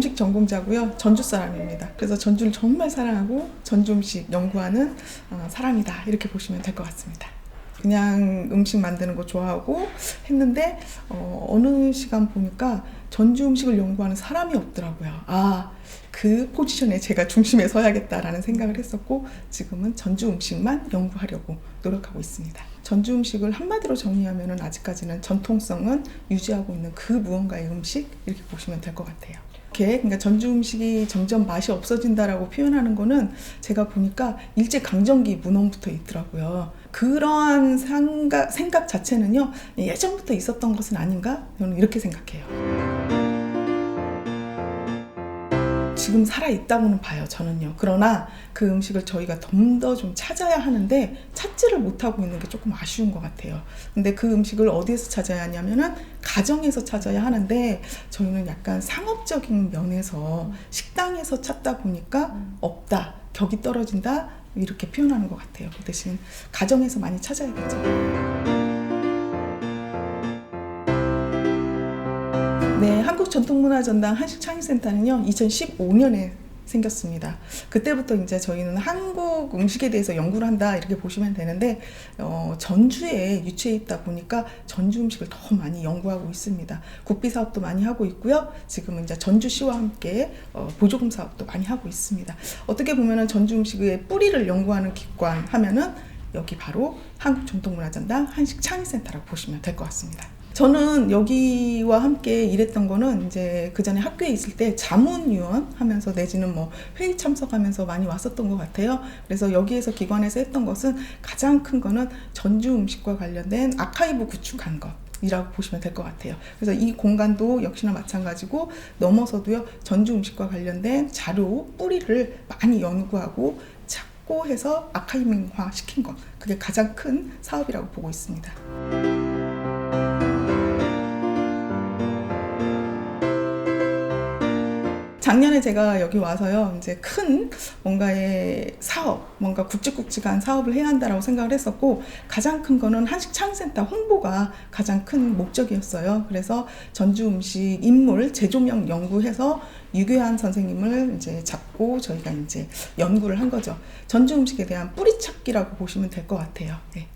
음식 전공자고요. 전주 사람입니다. 그래서 전주를 정말 사랑하고 전주 음식 연구하는 사람이다. 이렇게 보시면 될 것 같습니다. 그냥 음식 만드는 거 좋아하고 했는데 어느 시간 보니까 전주 음식을 연구하는 사람이 없더라고요. 그 포지션에 제가 중심에 서야겠다라는 생각을 했었고 지금은 전주 음식만 연구하려고 노력하고 있습니다. 전주 음식을 한마디로 정리하면 아직까지는 전통성은 유지하고 있는 그 무언가의 음식 이렇게 보시면 될 것 같아요. 그러니까 전주 음식이 점점 맛이 없어진다라고 표현하는 거는 제가 보니까 일제강점기 문헌부터 있더라고요. 그러한 생각 자체는요, 예전부터 있었던 것은 아닌가? 저는 이렇게 생각해요. 지금 살아있다고는 봐요, 저는요. 그러나 그 음식을 저희가 좀 더 찾아야 하는데 찾지를 못하고 있는 게 조금 아쉬운 것 같아요. 근데 그 음식을 어디에서 찾아야 하냐면은 가정에서 찾아야 하는데 저희는 약간 상업적인 면에서 식당에서 찾다 보니까 없다, 격이 떨어진다 이렇게 표현하는 것 같아요. 그 대신 가정에서 많이 찾아야겠죠. 네, 한국전통문화전당 한식창의센터는요 2015년에 생겼습니다. 그때부터 이제 저희는 한국 음식에 대해서 연구를 한다 이렇게 보시면 되는데 전주에 유치해 있다 보니까 전주 음식을 더 많이 연구하고 있습니다. 국비 사업도 많이 하고 있고요. 지금은 이제 전주시와 함께 보조금 사업도 많이 하고 있습니다. 어떻게 보면은 전주 음식의 뿌리를 연구하는 기관 하면은 여기 바로 한국전통문화전당 한식창의센터라고 보시면 될 것 같습니다. 저는 여기와 함께 일했던 거는 이제 그 전에 학교에 있을 때 자문위원 하면서 내지는 뭐 회의 참석하면서 많이 왔었던 것 같아요. 그래서 여기에서 기관에서 했던 것은 가장 큰 거는 전주 음식과 관련된 아카이브 구축한 것 이라고 보시면 될 것 같아요. 그래서 이 공간도 역시나 마찬가지고 넘어서도요 전주 음식과 관련된 자료 뿌리를 많이 연구하고 찾고 해서 아카이빙화 시킨 것, 그게 가장 큰 사업이라고 보고 있습니다. 작년에 제가 여기 와서요, 이제 큰 뭔가의 사업, 뭔가 굵직굵직한 사업을 해야 한다라고 생각을 했었고, 가장 큰 거는 한식창의센터 홍보가 가장 큰 목적이었어요. 그래서 전주 음식 인물 재조명 연구해서 유교한 선생님을 이제 잡고 저희가 이제 연구를 한 거죠. 전주 음식에 대한 뿌리찾기라고 보시면 될 것 같아요. 네.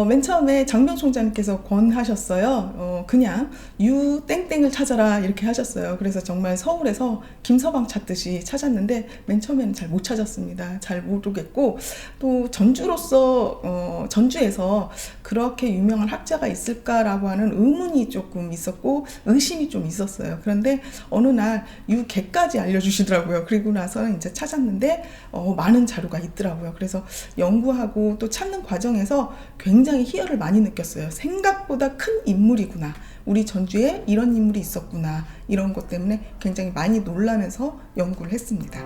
맨 처음에 장병 총장님께서 권하셨어요. 그냥 유 땡땡을 찾아라 이렇게 하셨어요. 그래서 정말 서울에서 김서방 찾듯이 찾았는데 맨 처음에는 잘 못 찾았습니다. 잘 모르겠고 또 전주로서 전주에서 그렇게 유명한 학자가 있을까라고 하는 의문이 조금 있었고 의심이 좀 있었어요. 그런데 어느 날 유계까지 알려주시더라고요. 그리고 나서는 이제 찾았는데 많은 자료가 있더라고요. 그래서 연구하고 또 찾는 과정에서 굉장히 희열을 많이 느꼈어요. 생각보다 큰 인물이구나. 우리 전주에 이런 인물이 있었구나. 이런 것 때문에 굉장히 많이 놀라면서 연구를 했습니다.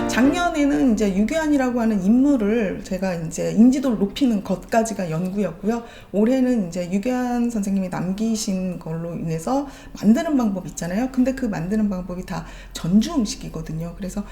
작년에는 이제 유교안이라고 하는 인물을 제가 이제 인지도를 높이는 것까지가 연구였고요. 올해는 이제 유교안 선생님이 남기신 걸로 인해서 만드는 방법 있잖아요. 근데 그 만드는 방법이 다 전주 음식이거든요. 그래서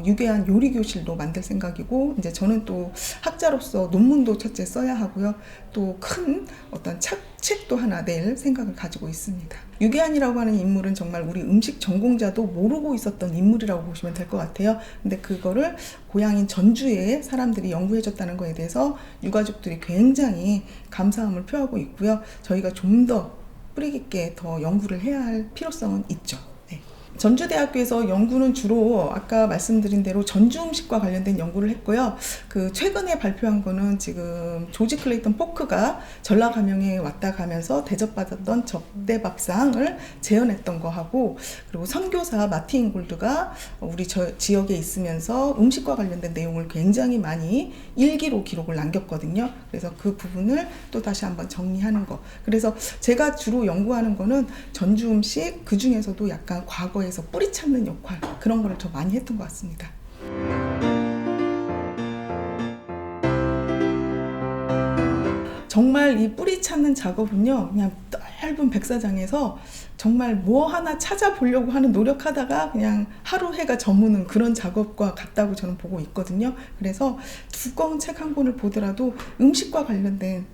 유교안 요리교실도 만들 생각이고, 이제 저는 또 학자로서 논문도 첫째 써야 하고요. 또 큰 어떤 책도 하나 낼 생각을 가지고 있습니다. 유교안이라고 하는 인물은 정말 우리 음식 전공자도 모르고 있었던 인물이라고 보시면 될 것 같아요. 근데 그거를 고향인 전주에 사람들이 연구해줬다는 거에 대해서 유가족들이 굉장히 감사함을 표하고 있고요. 저희가 좀 더 뿌리 깊게 더 연구를 해야 할 필요성은 있죠. 전주대학교에서 연구는 주로 아까 말씀드린 대로 전주 음식과 관련된 연구를 했고요. 그 최근에 발표한 거는 지금 조지 클레이턴 포크가 전라감영에 왔다 가면서 대접받았던 접대밥상을 재현했던 거하고, 그리고 선교사 마틴 골드가 우리 지역에 있으면서 음식과 관련된 내용을 굉장히 많이 일기로 기록을 남겼거든요. 그래서 그 부분을 또 다시 한번 정리하는 거. 그래서 제가 주로 연구하는 거는 전주 음식, 그 중에서도 약간 과거에 뿌리 찾는 역할, 그런 거를 더 많이 했던 것 같습니다. 정말 이 뿌리 찾는 작업은요, 그냥 넓은 백사장에서 정말 뭐 하나 찾아보려고 하는 노력하다가 그냥 하루 해가 저무는 그런 작업과 같다고 저는 보고 있거든요. 그래서 두꺼운 책 한 권을 보더라도 음식과 관련된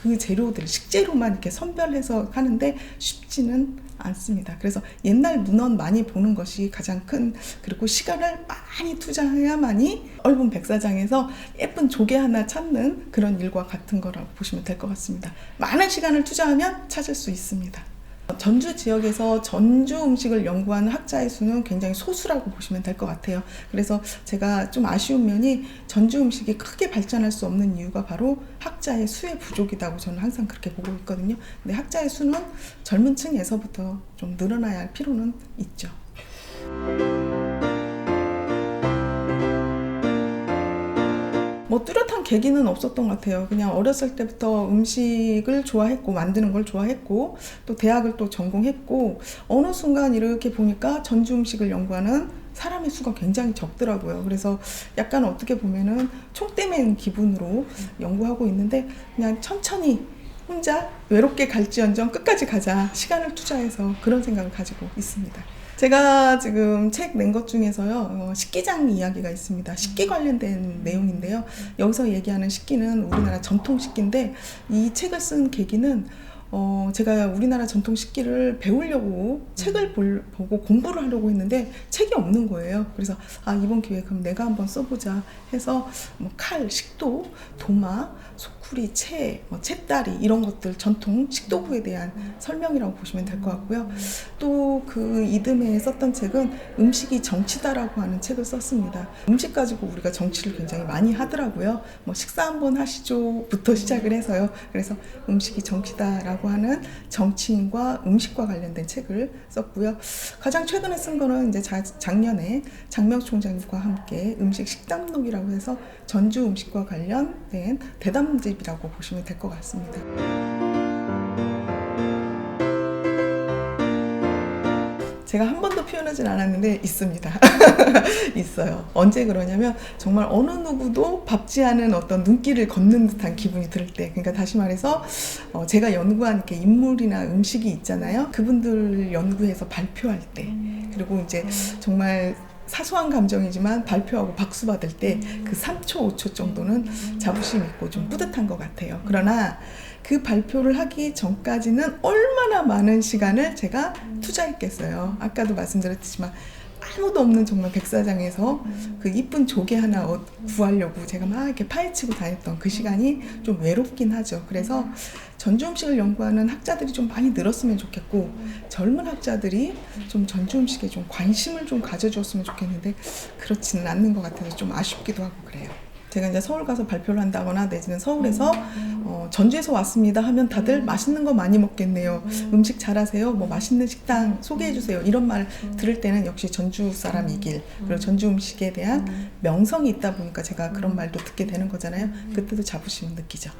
그 재료들, 식재료만 이렇게 선별해서 하는데 쉽지는 않습니다. 그래서 옛날 문헌 많이 보는 것이 가장 큰, 그리고 시간을 많이 투자해야만이 넓은 백사장에서 예쁜 조개 하나 찾는 그런 일과 같은 거라고 보시면 될 것 같습니다. 많은 시간을 투자하면 찾을 수 있습니다. 전주 지역에서 전주 음식을 연구하는 학자의 수는 굉장히 소수라고 보시면 될 것 같아요. 그래서 제가 좀 아쉬운 면이 전주 음식이 크게 발전할 수 없는 이유가 바로 학자의 수의 부족이라고 저는 항상 그렇게 보고 있거든요. 근데 학자의 수는 젊은 층에서부터 좀 늘어나야 할 필요는 있죠. 뭐 뚜렷한 계기는 없었던 것 같아요. 그냥 어렸을 때부터 음식을 좋아했고 만드는 걸 좋아했고 또 대학을 또 전공했고 어느 순간 이렇게 보니까 전주 음식을 연구하는 사람의 수가 굉장히 적더라고요. 그래서 약간 어떻게 보면은 총대맨 기분으로 연구하고 있는데 그냥 천천히 혼자 외롭게 갈지언정 끝까지 가자, 시간을 투자해서 그런 생각을 가지고 있습니다. 제가 지금 책 낸 것 중에서요, 식기장 이야기가 있습니다. 식기 관련된 내용인데요. 여기서 얘기하는 식기는 우리나라 전통 식기인데 이 책을 쓴 계기는 제가 우리나라 전통 식기를 배우려고 책을 보고 공부를 하려고 했는데 책이 없는 거예요. 그래서 이번 기회에 그럼 내가 한번 써보자 해서 뭐 칼, 식도, 도마, 소쿠리, 채, 채다리 이런 것들 전통 식도구에 대한 설명이라고 보시면 될 것 같고요. 또 그 이듬해 썼던 책은 음식이 정치다라고 하는 책을 썼습니다. 음식 가지고 우리가 정치를 굉장히 많이 하더라고요. 뭐 식사 한번 하시죠부터 시작을 해서요. 그래서 음식이 정치다라고 하는 정치인과 음식과 관련된 책을 썼고요. 가장 최근에 쓴 거는 이제 작년에 장명 총장님과 함께 음식 식담록이라고 해서 전주 음식과 관련된 대담집이라고 보시면 될 것 같습니다. 제가 한 번도 표현하진 않았는데 있습니다. 있어요. 언제 그러냐면 정말 어느 누구도 밟지 않은 어떤 눈길을 걷는 듯한 기분이 들 때, 그러니까 다시 말해서 제가 연구한 이렇게 인물이나 음식이 있잖아요. 그분들 연구해서 발표할 때, 그리고 이제 정말 사소한 감정이지만 발표하고 박수 받을 때 그 3초, 5초 정도는 자부심 있고 좀 뿌듯한 것 같아요. 그러나 그 발표를 하기 전까지는 얼마나 많은 시간을 제가 투자했겠어요. 아까도 말씀드렸지만 아무도 없는 정말 백사장에서 그 이쁜 조개 하나 구하려고 제가 막 이렇게 파헤치고 다녔던 그 시간이 좀 외롭긴 하죠. 그래서 전주 음식을 연구하는 학자들이 좀 많이 늘었으면 좋겠고 젊은 학자들이 좀 전주 음식에 좀 관심을 좀 가져줬으면 좋겠는데 그렇지는 않는 것 같아서 좀 아쉽기도 하고 그래요. 제가 이제 서울 가서 발표를 한다거나 내지는 서울에서 전주에서 왔습니다 하면 다들 맛있는 거 많이 먹겠네요. 음식 잘하세요. 뭐 맛있는 식당 소개해 주세요. 이런 말 들을 때는 역시 전주 사람이길, 그리고 전주 음식에 대한 명성이 있다 보니까 제가 그런 말도 듣게 되는 거잖아요. 그때도 자부심을 느끼죠.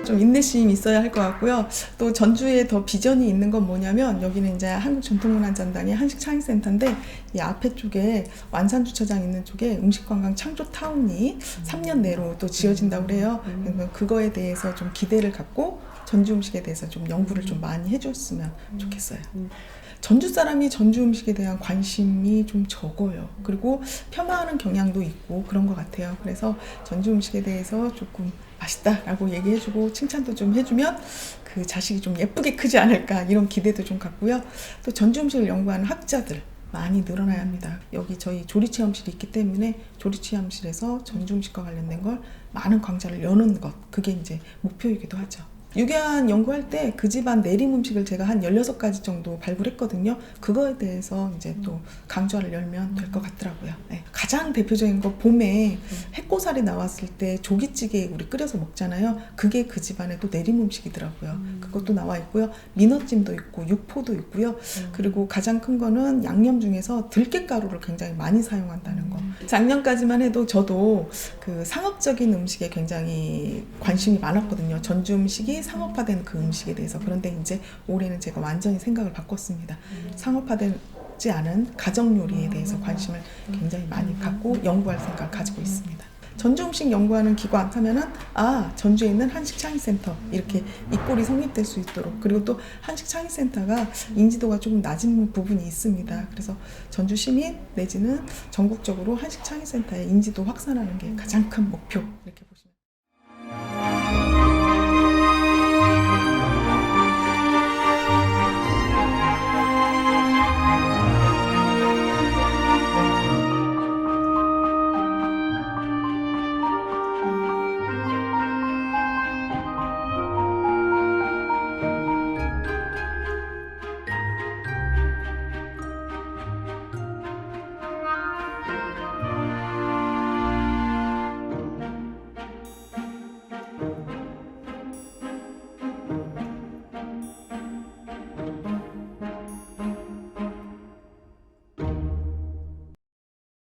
좀 인내심이 있어야 할 것 같고요. 또 전주에 더 비전이 있는 건 뭐냐면 여기는 이제 한국전통문화전당의 한식차림센터인데 이 앞에 쪽에 완산주차장 있는 쪽에 음식관광 창조타운이 3년 내로 또 지어진다고 그래요. 그거에 대해서 좀 기대를 갖고 전주 음식에 대해서 좀 연구를 좀 많이 해줬으면 좋겠어요. 전주 사람이 전주 음식에 대한 관심이 좀 적어요. 그리고 폄하하는 경향도 있고 그런 것 같아요. 그래서 전주 음식에 대해서 조금 맛있다라고 얘기해주고 칭찬도 좀 해주면 그 자식이 좀 예쁘게 크지 않을까 이런 기대도 좀 갖고요. 또 전주 음식을 연구하는 학자들 많이 늘어나야 합니다. 여기 저희 조리체험실이 있기 때문에 조리체험실에서 전주 음식과 관련된 걸 많은 강좌를 여는 것, 그게 이제 목표이기도 하죠. 유교한 연구할 때 그 집안 내림 음식을 제가 한 16가지 정도 발굴했거든요. 그거에 대해서 이제 또 강좌를 열면 될 것 같더라고요. 네. 가장 대표적인 거 봄에 해꼬살이 나왔을 때 조기찌개 우리 끓여서 먹잖아요. 그게 그 집안의 또 내림 음식이더라고요. 그것도 나와 있고요. 민어찜도 있고 육포도 있고요. 그리고 가장 큰 거는 양념 중에서 들깨가루를 굉장히 많이 사용한다는 거. 작년까지만 해도 저도 그 상업적인 음식에 굉장히 관심이 많았거든요. 전주 음식이 상업화된 그 음식에 대해서. 그런데 이제 올해는 제가 완전히 생각을 바꿨습니다. 상업화되지 않은 가정 요리에 대해서 관심을 굉장히 많이 갖고 연구할 생각을 가지고 있습니다. 전주 음식 연구하는 기관 하면은 전주에 있는 한식 창의센터 이렇게 이 꼴이 성립될 수 있도록, 그리고 또 한식 창의센터가 인지도가 조금 낮은 부분이 있습니다. 그래서 전주 시민 내지는 전국적으로 한식 창의센터의 인지도 확산하는 게 가장 큰 목표 이렇게